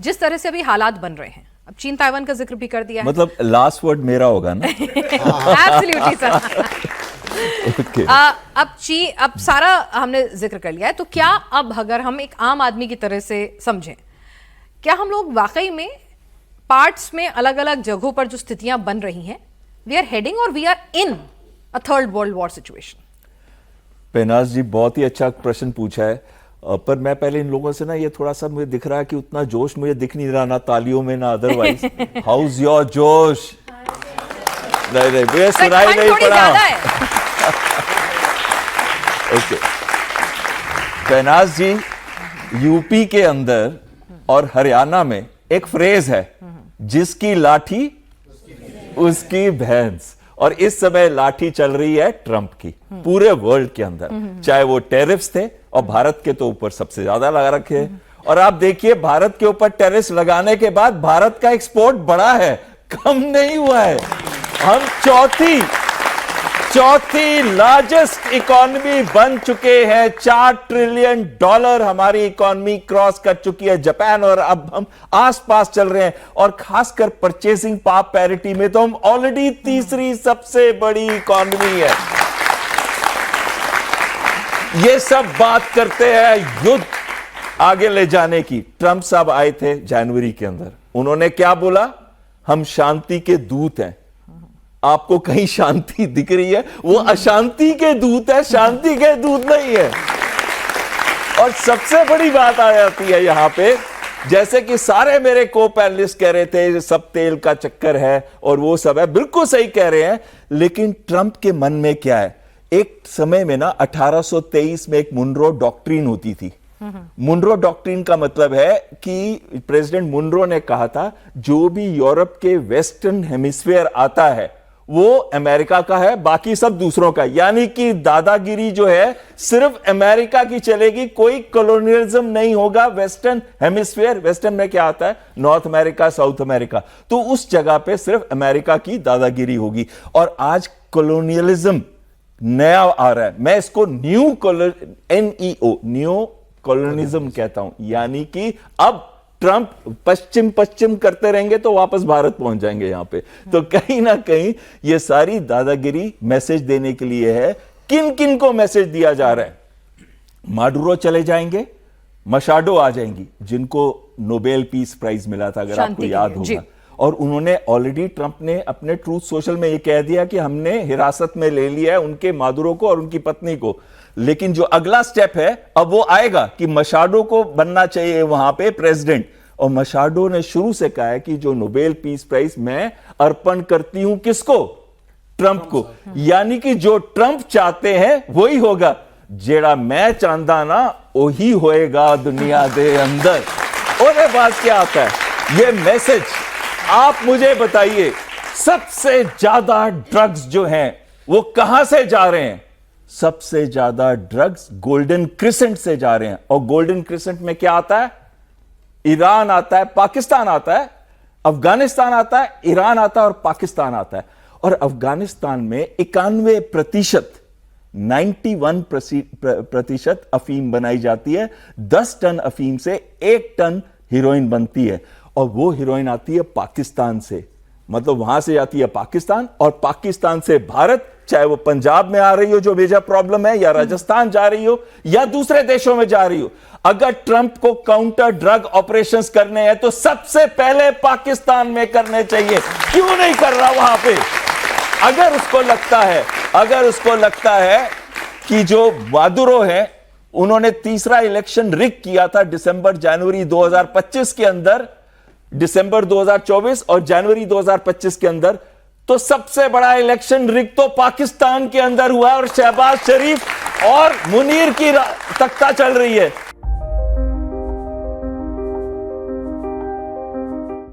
जिस तरह से अभी हालात बन रहे हैं, अब चीन ताइवान का जिक्र भी कर दिया है, मतलब लास्ट वर्ड मेरा होगा ना? Absolutely sir. अब सारा हमने जिक्र कर लिया है, तो क्या अब अगर हम एक आम आदमी की तरह से समझें, क्या हम लोग वाकई में पार्ट्स में अलग अलग जगहों पर जो स्थितियां बन रही हैं, वी आर हेडिंग और we are in a third world war situation? पेनाज जी बहुत ही अच्छा प्रश्न पूछा है, पर मैं पहले इन लोगों से ना, ये थोड़ा सा मुझे दिख रहा है कि उतना जोश मुझे दिख नहीं रहा, ना तालियों में ना अदरवाइज। हाउस योर जोश? नहीं मुझे सुनाई नहीं पड़ा। ओके पेनाज जी, यूपी के अंदर और हरियाणा में एक फ्रेज है, जिसकी लाठी उसकी भैंस, और इस समय लाठी चल रही है ट्रंप की पूरे वर्ल्ड के अंदर, चाहे वो टैरिफ्स थे, और भारत के तो ऊपर सबसे ज्यादा लगा रखे हैं। और आप देखिए भारत के ऊपर टैरिफ्स लगाने के बाद भारत का एक्सपोर्ट बढ़ा है, कम नहीं हुआ है। हम चौथी लार्जेस्ट इकोनॉमी बन चुके हैं, $4 ट्रिलियन हमारी इकोनॉमी क्रॉस कर चुकी है जापान, और अब हम आसपास चल रहे हैं, और खासकर परचेसिंग पावर पैरिटी में तो हम ऑलरेडी तीसरी सबसे बड़ी इकोनॉमी है। ये सब बात करते हैं युद्ध आगे ले जाने की। ट्रंप साहब आए थे जनवरी के अंदर, उन्होंने क्या बोला? हम शांति के दूत हैं। आपको कहीं शांति दिख रही है? वो अशांति के दूत है, शांति के दूत नहीं है। और सबसे बड़ी बात आ जाती है यहां पे, जैसे कि सारे मेरे को पैनलिस्ट कह रहे थे सब तेल का चक्कर है और वो सब है, बिल्कुल सही कह रहे हैं, लेकिन ट्रंप के मन में क्या है? एक समय में ना 1823 में एक मुनरो डॉक्ट्रिन होती थी। मुनरो डॉक्ट्रिन का मतलब है कि प्रेसिडेंट मुनरो ने कहा था, जो भी यूरोप के वेस्टर्न हेमिस्फीयर आता है वो अमेरिका का है, बाकी सब दूसरों का। यानी कि दादागिरी जो है सिर्फ अमेरिका की चलेगी, कोई कॉलोनियलिज्म नहीं होगा वेस्टर्न हेमिस्फीयर। वेस्टर्न में क्या आता है? नॉर्थ अमेरिका, साउथ अमेरिका, तो उस जगह पे सिर्फ अमेरिका की दादागिरी होगी। और आज कॉलोनियलिज्म नया आ रहा है, मैं इसको न्यू कॉलोनियलिज्म कहता हूं। यानी कि अब ट्रंप पश्चिम करते रहेंगे तो वापस भारत पहुंच जाएंगे यहां पे। तो कहीं ना कहीं ये सारी दादागिरी मैसेज देने के लिए है। किन किन को मैसेज दिया जा रहा है? माडुरो चले जाएंगे, मशाडो आ जाएंगी, जिनको नोबेल पीस प्राइज मिला था, अगर आपको याद होगा। और उन्होंने ऑलरेडी, ट्रंप ने अपने ट्रूथ सोशल में ये कह दिया कि हमने हिरासत में ले लिया है उनके मादुरो को और उनकी पत्नी को। लेकिन जो अगला स्टेप है अब वो आएगा कि मशाडो को बनना चाहिए वहां पे प्रेसिडेंट। और मशाडो ने शुरू से कहा है कि जो नोबेल पीस प्राइज मैं अर्पण करती हूं किसको? ट्रंप को। यानी कि जो ट्रंप चाहते हैं वही होगा, जेड़ा मैं चाहता ना वही होएगा दुनिया के अंदर। और बात क्या आता है ये मैसेज? आप मुझे बताइए, सबसे ज्यादा ड्रग्स जो हैं वो कहां से जा रहे हैं? सबसे ज्यादा ड्रग्स गोल्डन क्रिसेंट से जा रहे हैं। और गोल्डन क्रिसेंट में क्या आता है? ईरान आता है, पाकिस्तान आता है, अफगानिस्तान आता है, ईरान आता है और पाकिस्तान आता है। और अफगानिस्तान में 91% अफीम बनाई जाती है। 10 टन अफीम से 1 टन हीरोइन बनती है, और वो हीरोइन आती है पाकिस्तान से। मतलब वहां से आती है पाकिस्तान, और पाकिस्तान से भारत, चाहे वो पंजाब में आ रही हो जो मेजर प्रॉब्लम है, या राजस्थान जा रही हो, या दूसरे देशों में जा रही हो। अगर ट्रंप को काउंटर ड्रग ऑपरेशंस करने हैं तो सबसे पहले पाकिस्तान में करने चाहिए। क्यों नहीं कर रहा वहां पे? अगर उसको लगता है कि जो मादुरो है उन्होंने तीसरा इलेक्शन रिग किया था जनवरी 2025 के अंदर, दिसंबर 2024 और जनवरी 2025 के अंदर, तो सबसे बड़ा इलेक्शन रिग तो पाकिस्तान के अंदर हुआ, और शहबाज शरीफ और मुनीर की तख्ता चल रही है।